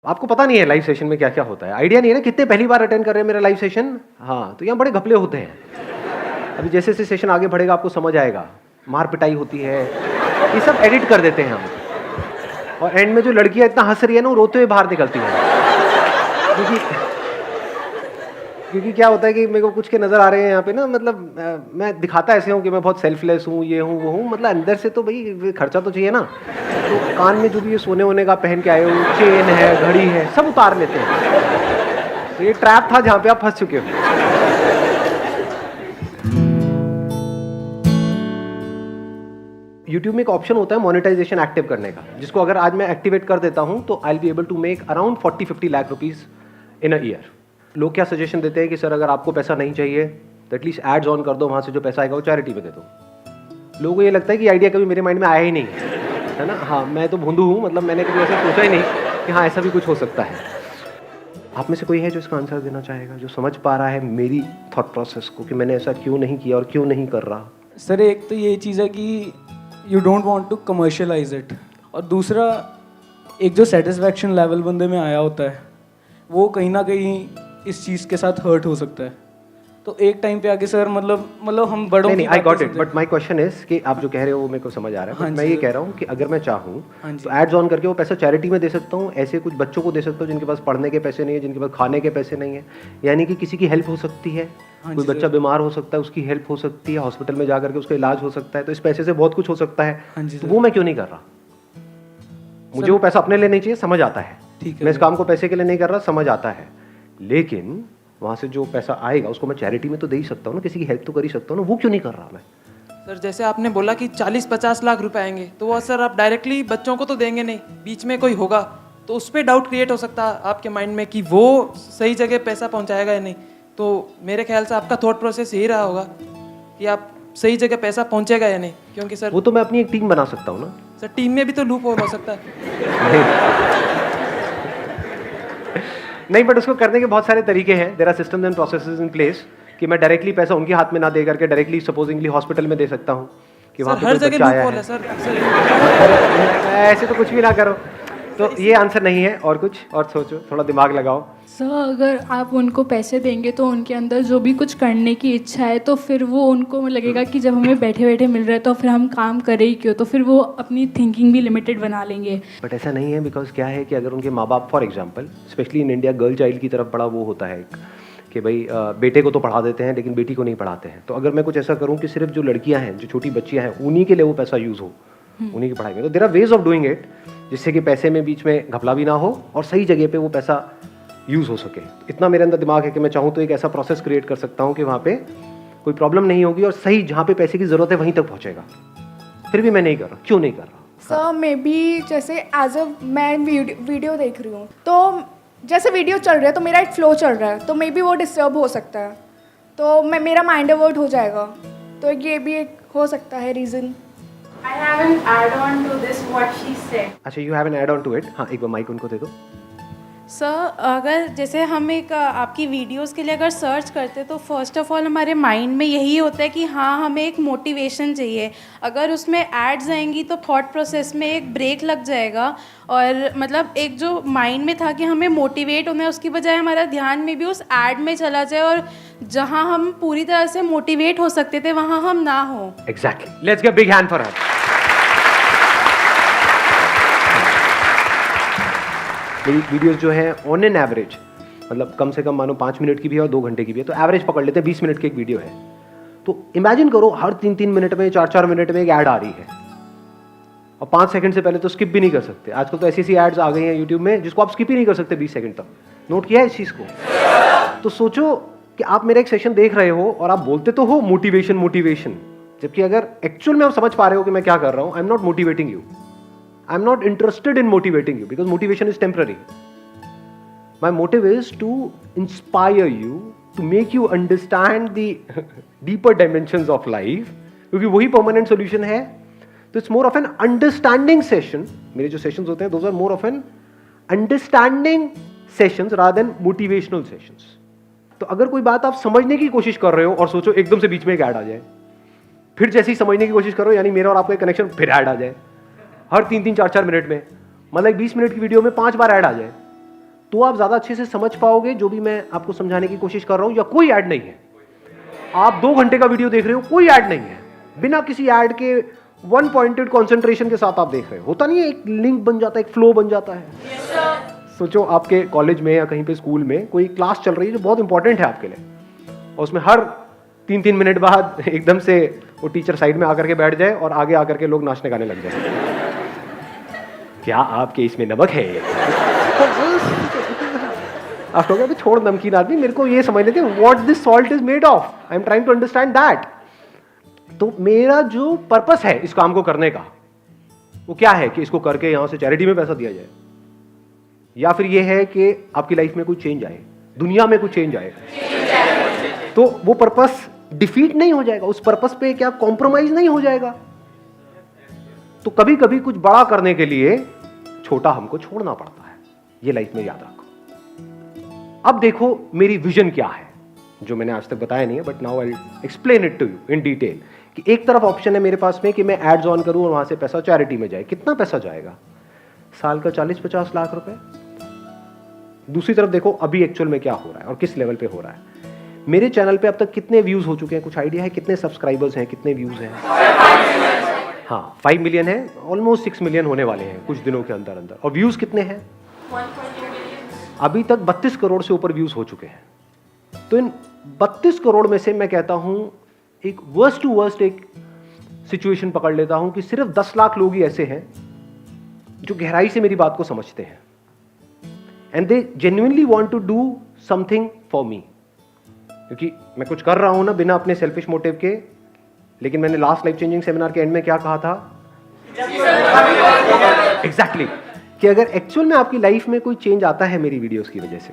आपको पता नहीं है लाइव सेशन में क्या क्या होता है, आइडिया नहीं है ना, कितने पहली बार अटेंड कर रहे हैं मेरा लाइव सेशन। हाँ, तो यहाँ बड़े घपले होते हैं। अभी जैसे जैसे सेशन आगे बढ़ेगा आपको समझ आएगा, मार पिटाई होती है, ये सब एडिट कर देते हैं हम, और एंड में जो लड़कियां इतना हंस रही है ना, वो रोते हुए बाहर निकलती हैं। क्योंकि क्या होता है कि मेरे को कुछ के नज़र आ रहे हैं यहाँ पे ना, मतलब मैं दिखाता ऐसे हूँ कि मैं बहुत सेल्फलेस हूँ, ये हूँ वो हूँ, मतलब अंदर से तो भाई खर्चा तो चाहिए ना। तो कान में जो भी ये सोने वोने का पहन के आए हो, चेन है, घड़ी है, सब उतार लेते हैं। तो ये ट्रैप था जहाँ पे आप फंस चुके हो। YouTube में एक ऑप्शन होता है मोनेटाइजेशन एक्टिव करने का, जिसको अगर आज मैं एक्टिवेट कर देता हूँ तो I will be able to make around 40-50 lakh rupees in a year. लोग क्या सजेशन देते हैं कि सर अगर आपको पैसा नहीं चाहिए तो एटलीस्ट एड्स ऑन कर दो, वहाँ से जो पैसा आएगा वो चैरिटी में दे दो। लोगों को ये लगता है कि आइडिया कभी मेरे माइंड में आया ही नहीं है ना। हाँ, मैं तो भोंदू हूँ, मतलब मैंने कभी ऐसा सोचा ही नहीं कि हाँ ऐसा भी कुछ हो सकता है। आप में से कोई है जो इसका आंसर देना चाहेगा, जो समझ पा रहा है मेरी थॉट प्रोसेस को कि मैंने ऐसा क्यों नहीं किया और क्यों नहीं कर रहा? सर एक तो ये चीज़ है कि you don't want to commercialise it, और दूसरा एक जो सेटिस्फैक्शन लेवल बंदे में आया होता है वो कहीं ना कहीं इस चीज़ के साथ हर्ट हो सकता है। तो एक टाइम पे आके सर मतलब हम बड़ों नहीं, I got it, but my question is कि आप जो कह रहे हो वो मेरे को समझ आ रहा है। हाँ, मैं ये कह रहा हूँ कि अगर मैं चाहूँ हाँ तो एड्स ऑन करके वो पैसा चैरिटी में दे सकता हूँ, ऐसे कुछ बच्चों को दे सकता हूँ जिनके पास पढ़ने के पैसे नहीं है, जिनके पास खाने के पैसे नहीं है, यानी कि किसी की हेल्प हो सकती है। कोई बच्चा बीमार हो सकता है, उसकी हेल्प हो सकती है, हॉस्पिटल में जाकर के उसका इलाज हो सकता है, तो इस पैसे से बहुत कुछ हो सकता है। तो वो मैं क्यों नहीं कर रहा? मुझे वो पैसा अपने लिए नहीं चाहिए, समझ आता है, मैं इस काम को पैसे के लिए नहीं कर रहा, समझ आता है, लेकिन वहाँ से जो पैसा आएगा उसको मैं चैरिटी में तो दे ही सकता हूँ ना, किसी की हेल्प तो कर ही सकता हूँ ना, वो क्यों नहीं कर रहा मैं? सर जैसे आपने बोला कि 40-50 लाख रुपए आएंगे, तो वो सर आप डायरेक्टली बच्चों को तो देंगे नहीं, बीच में कोई होगा तो उस पर डाउट क्रिएट हो सकता है आपके माइंड में कि वो सही जगह पैसा पहुंचाएगा या नहीं। तो मेरे ख्याल से आपका थॉट प्रोसेस यही रहा होगा कि आप सही जगह पैसा पहुंचेगा या नहीं, क्योंकि सर वो तो मैं अपनी एक टीम बना सकता हूँ ना। सर टीम में भी तो लूप होल हो सकता है। नहीं, बट उसको करने के बहुत सारे तरीके हैं। There are systems and processes in place कि मैं डायरेक्टली पैसा उनके हाथ में ना दे करके डायरेक्टली सपोजिंगली हॉस्पिटल में दे सकता हूँ कि वहाँ पे हर कोई जगह बच्चा लूप आया होल है। है सर। ऐसे तो कुछ भी ना करो। तो ये आंसर नहीं है, और कुछ और सोचो, थोड़ा दिमाग लगाओ। सर अगर आप उनको पैसे देंगे तो उनके अंदर जो भी कुछ करने की इच्छा है तो फिर वो उनको लगेगा कि जब हमें बैठे बैठे मिल रहा है तो फिर हम काम करें ही क्यों, तो फिर वो अपनी थिंकिंग भी लिमिटेड बना लेंगे। बट ऐसा नहीं है, बिकॉज क्या है कि अगर उनके माँ बाप for example specially in India girl child की तरफ बड़ा वो होता है कि भाई बेटे को तो पढ़ा देते हैं लेकिन बेटी को नहीं पढ़ाते हैं। तो अगर मैं कुछ ऐसा करूँ कि सिर्फ जो लड़कियाँ हैं, जो छोटी बच्चियाँ हैं, उन्हीं के लिए वो पैसा यूज़ हो, उन्हीं की पढ़ाई में, तो there are ways of doing it जिससे कि पैसे में बीच में घपला भी ना हो और सही जगह पे वो पैसा यूज़ हो सके। इतना मेरे अंदर दिमाग है कि मैं चाहूँ तो एक ऐसा प्रोसेस क्रिएट कर सकता हूँ कि वहाँ पे कोई प्रॉब्लम नहीं होगी और सही जहाँ पे पैसे की ज़रूरत है वहीं तक पहुँचेगा। फिर भी मैं नहीं कर रहा, क्यों नहीं कर रहा? सर मे बी जैसे एज अ मैं वीडियो देख रही हूँ, तो जैसे वीडियो चल रहा है तो मेरा एक फ्लो चल रहा है, तो मे बी वो डिस्टर्ब हो सकता है, तो मेरा माइंड डाइवर्ट हो जाएगा, तो ये भी एक हो सकता है reason. I have an add-on to this what she said. अच्छा, you have an add on to it. हाँ, एक बार माइक उनको दे दो। सर अगर जैसे हम एक आपकी वीडियोस के लिए अगर सर्च करते तो फर्स्ट ऑफ ऑल हमारे माइंड में यही होता है कि हाँ हमें एक मोटिवेशन चाहिए। अगर उसमें एड्स आएंगी तो थॉट प्रोसेस में एक ब्रेक लग जाएगा, और मतलब एक जो माइंड में था कि हमें मोटिवेट होना है उसकी बजाय हमारा ध्यान में भी उस एड में चला जाए, और जहाँ हम पूरी तरह से मोटिवेट हो सकते थे वहाँ हम ना हो। Exactly, let's give big hand for her. मेरी वीडियोस जो है ऑन एन एवरेज, मतलब कम से कम मानो 5 मिनट की भी है और 2 घंटे की भी है, तो एवरेज पकड़ लेते हैं 20 मिनट की एक वीडियो है। तो इमेजिन करो हर 3-3 मिनट में, 4-4 मिनट में एक ऐड आ रही है, और 5 सेकंड से पहले तो स्किप भी नहीं कर सकते। आजकल तो ऐसी एड्स आ गई हैं यूट्यूब में जिसको आप स्किप ही नहीं कर सकते 20 सेकंड तक। नोट किया है इस चीज़ को? तो सोचो कि आप मेरा एक सेशन देख रहे हो और आप बोलते तो हो मोटिवेशन मोटिवेशन, जबकि अगर एक्चुअल में आप समझ पा रहे हो कि मैं क्या कर रहा हूँ, I am not motivating you, I am not interested in motivating you because motivation is temporary. My motive is to inspire you, to make you understand the deeper dimensions of life, क्योंकि वही permanent solution है। तो it's more of an understanding session. मेरे जो sessions होते हैं those are more of an understanding sessions rather than motivational sessions. तो अगर कोई बात आप समझने की कोशिश कर रहे हो और सोचो एकदम से बीच में एक ऐड आ जाए, फिर जैसे ही समझने की कोशिश करो यानी मेरा और आपका कनेक्शन फिर ऐड आ जाए हर 3-3, 4-4 मिनट में, मतलब 20 मिनट की वीडियो में 5 बार ऐड आ जाए, तो आप ज़्यादा अच्छे से समझ पाओगे जो भी मैं आपको समझाने की कोशिश कर रहा हूँ। या कोई ऐड नहीं है, आप 2 घंटे का वीडियो देख रहे हो, कोई ऐड नहीं है, बिना किसी ऐड के वन पॉइंटेड कॉन्सेंट्रेशन के साथ आप देख रहे हो, होता नहीं है, एक लिंक बन जाता है, एक फ्लो बन जाता है। सोचो आपके कॉलेज में या कहीं पे स्कूल में कोई क्लास चल रही है जो बहुत इंपॉर्टेंट है आपके लिए, और उसमें हर 3-3 मिनट बाद एकदम से वो टीचर साइड में आकर के बैठ जाए और आगे आकर के लोग नाचने गाने लग जाए। क्या आपके इसमें नमक है? आप लोग अभी छोड़ नमकीन आदमी, मेरे को ये समझ लेते what this salt is made of, I am trying to understand that. तो मेरा जो पर्पस है इस काम को करने का वो क्या है कि इसको करके यहां से चैरिटी में पैसा दिया जाए, या फिर ये है कि आपकी लाइफ में कोई चेंज आए, दुनिया में कुछ चेंज आए। तो वो पर्पस डिफीट नहीं हो जाएगा, उस पर्पस पे क्या कॉम्प्रोमाइज नहीं हो जाएगा। तो कभी कभी कुछ बड़ा करने के लिए छोटा हमको छोड़ना पड़ता है, ये लाइफ में याद रखो। अब देखो मेरी विजन क्या है, जो मैंने आज तक बताया नहीं है, but now I explain it to you in detail. कि एक तरफ ऑप्शन है मेरे पास में कि मैं एड्स ऑन करूं और वहां से पैसा चैरिटी में जाए। कितना पैसा जाएगा? साल का 40-50 लाख रुपए। दूसरी तरफ देखो अभी एक्चुअल में क्या हो रहा है और किस लेवल पे हो रहा है। मेरे चैनल पे अब तक कितने व्यूज हो चुके हैं? कुछ आइडिया है कितने सब्सक्राइबर्स हैं, कितने व्यूज हैं? हाँ, 5 मिलियन है, ऑलमोस्ट 6 मिलियन होने वाले हैं कुछ दिनों के अंदर अंदर। और व्यूज कितने हैं? अभी तक 32 करोड़ से ऊपर व्यूज हो चुके हैं। तो इन 32 करोड़ में से मैं कहता हूं एक वर्स्ट टू वर्स्ट एक सिचुएशन पकड़ लेता हूं कि सिर्फ 10 लाख लोग ही ऐसे हैं जो गहराई से मेरी बात को समझते हैं, and they genuinely want to do something for me. क्योंकि मैं कुछ कर रहा हूं ना बिना अपने सेल्फिश मोटिव के। लेकिन मैंने लास्ट लाइफ चेंजिंग सेमिनार के एंड में क्या कहा था? एग्जैक्टली कि अगर एक्चुअल में आपकी लाइफ में कोई चेंज आता है मेरी वीडियोस की वजह से,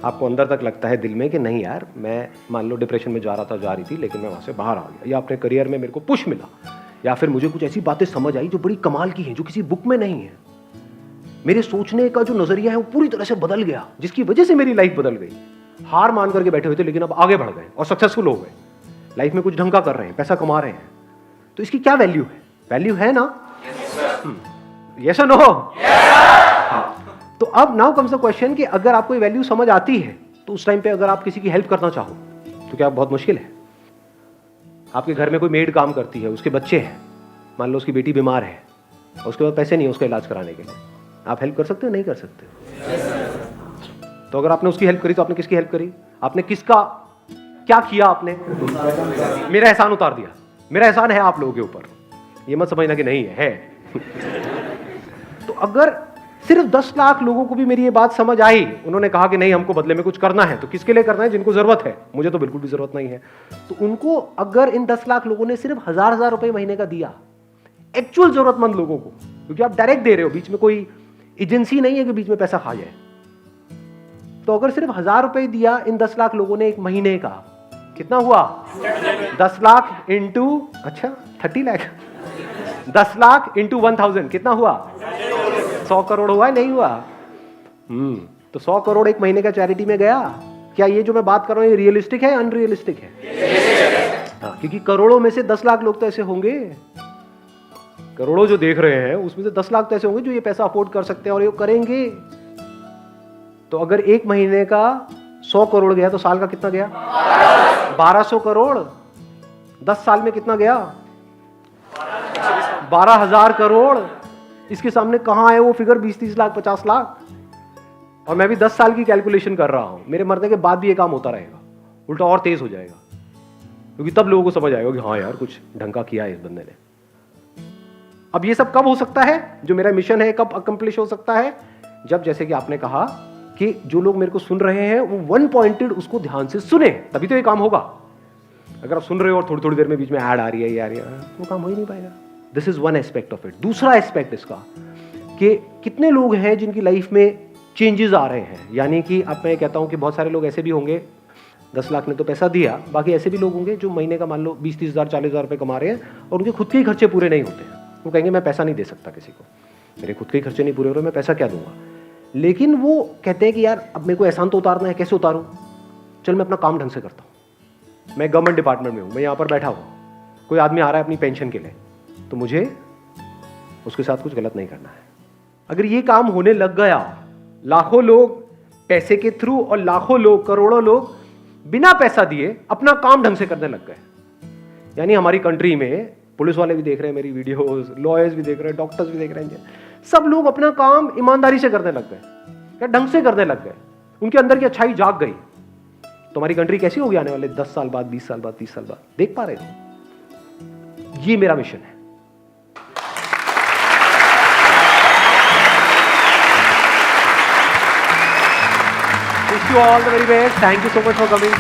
आपको अंदर तक लगता है दिल में कि नहीं यार, मैं मान लो डिप्रेशन में जा रही थी लेकिन मैं वहां से बाहर आ गया, या अपने करियर में मेरे को पुश मिला, या फिर मुझे कुछ ऐसी बातें समझ आई जो बड़ी कमाल की हैं, जो किसी बुक में नहीं है। मेरे सोचने का जो नजरिया है वो पूरी तरह से बदल गया, जिसकी वजह से मेरी लाइफ बदल गई। हार मान करके बैठे हुए थे लेकिन अब आगे बढ़ गए और सक्सेसफुल हो गए, लाइफ में कुछ ढंग का कर रहे हैं, पैसा कमा रहे हैं। तो इसकी क्या वैल्यू है? वैल्यू है ना? यस और नो? तो अब नाउ कम्स द क्वेश्चन कि अगर आपको ये वैल्यू समझ आती है तो उस टाइम पे अगर आप किसी की हेल्प करना चाहो तो क्या बहुत मुश्किल है? आपके घर में कोई मेड काम करती है, उसके बच्चे हैं, मान लो उसकी बेटी बीमार है और उसके बाद पैसे नहीं है उसका इलाज कराने के लिए, आप हेल्प कर सकते हो? नहीं कर सकते? तो अगर आपने उसकी हेल्प करी तो आपने किसकी हेल्प करी? आपने किसका क्या किया? आपने मेरा एहसान उतार दिया। मेरा एहसान है आप लोगों के ऊपर, ये मत समझना कि नहीं है। तो अगर सिर्फ 10 लाख लोगों को भी मेरी ये बात समझ आई, उन्होंने कहा कि नहीं हमको बदले में कुछ करना है, तो किसके लिए करना है? जिनको जरूरत है। मुझे तो बिल्कुल भी जरूरत नहीं है। तो उनको अगर इन 10 लाख लोगों ने सिर्फ 1000 रुपए महीने का दिया एक्चुअल जरूरतमंद लोगों को, क्योंकि आप डायरेक्ट दे रहे हो, बीच में कोई एजेंसी नहीं है कि बीच में पैसा खा जाए। तो अगर सिर्फ 1000 रुपए दिया इन 10 लाख लोगों ने एक महीने का, कितना हुआ? 10 लाख इंटू 30 लाख, 10 लाख इंटू 1000 कितना हुआ? 100 करोड़ हुआ? नहीं हुआ? तो 100 करोड़ एक महीने का चैरिटी में गया। क्या ये जो मैं बात कर रहा हूं ये रियलिस्टिक है, अनरियलिस्टिक है? हाँ, क्योंकि करोड़ों में से 10 लाख लोग तो ऐसे होंगे, करोड़ों जो देख रहे हैं उसमें से 10 लाख तो ऐसे होंगे जो ये पैसा अफोर्ड कर सकते हैं और ये करेंगे। तो अगर एक महीने का 100 करोड़ गया तो साल का कितना गया? 1200 करोड़। 10 साल में कितना गया? 12,000 करोड़। इसके सामने कहां है वो फिगर 20-30 लाख 50 लाख? और मैं भी 10 साल की कैलकुलेशन कर रहा हूं, मेरे मरने के बाद भी ये काम होता रहेगा, उल्टा और तेज हो जाएगा, क्योंकि तब लोगों को समझ आएगा कि हाँ यार कुछ ढंग का किया है इस बंदे ने। अब ये सब कब हो सकता है? जो मेरा मिशन है कब अकम्प्लिश हो सकता है? जब, जैसे कि आपने कहा कि जो लोग मेरे को सुन रहे हैं वो वन पॉइंटेड उसको ध्यान से सुने, तभी तो ये काम होगा। अगर आप सुन रहे हो और थोड़ी थोड़ी देर में बीच में ऐड आ रही है, ये आ रही है, वो काम हो ही नहीं पाएगा। This is one aspect of it. दूसरा एस्पेक्ट इसका कि कितने लोग हैं जिनकी लाइफ में चेंजेस आ रहे हैं। यानी कि अब मैं कहता हूं कि बहुत सारे लोग ऐसे भी होंगे, 10 लाख ने तो पैसा दिया, बाकी ऐसे भी लोग होंगे जो महीने का मान लो 20-30 हज़ार 40,000 रुपये कमा रहे हैं और उनके खुद के ही खर्चे पूरे नहीं होते हैं। वो कहेंगे मैं पैसा नहीं दे सकता किसी को, मेरे खुद के ही खर्चे नहीं पूरे हो रहे, मैं पैसा क्या दूंगा। लेकिन वो कहते हैं कि यार अब मेरे को एहसान तो उतारना है, कैसे उतारूं? चल मैं अपना काम ढंग से करता हूं। मैं गवर्नमेंट डिपार्टमेंट में हूं, मैं यहाँ पर बैठा हूँ, कोई आदमी आ रहा है अपनी पेंशन के लिए, तो मुझे उसके साथ कुछ गलत नहीं करना है। अगर ये काम होने लग गया लाखों लोग पैसे के थ्रू और लाखों लोग, करोड़ों लोग बिना पैसा दिए अपना काम ढंग से करने लग गए। यानी हमारी कंट्री में पुलिस वाले भी देख रहे हैं मेरी वीडियोस, लॉयर्स भी देख रहे हैं, डॉक्टर्स भी देख रहे हैं, सब लोग अपना काम ईमानदारी से करने लग गए, या ढंग से करने लग गए, उनके अंदर की अच्छाई जाग गई। तो हमारी कंट्री कैसी होगी आने वाले 10 साल बाद, 20 साल बाद, 30 साल बाद? देख पा रहे हो? ये मेरा मिशन है। Wish you all the very best. Thank you so much for coming.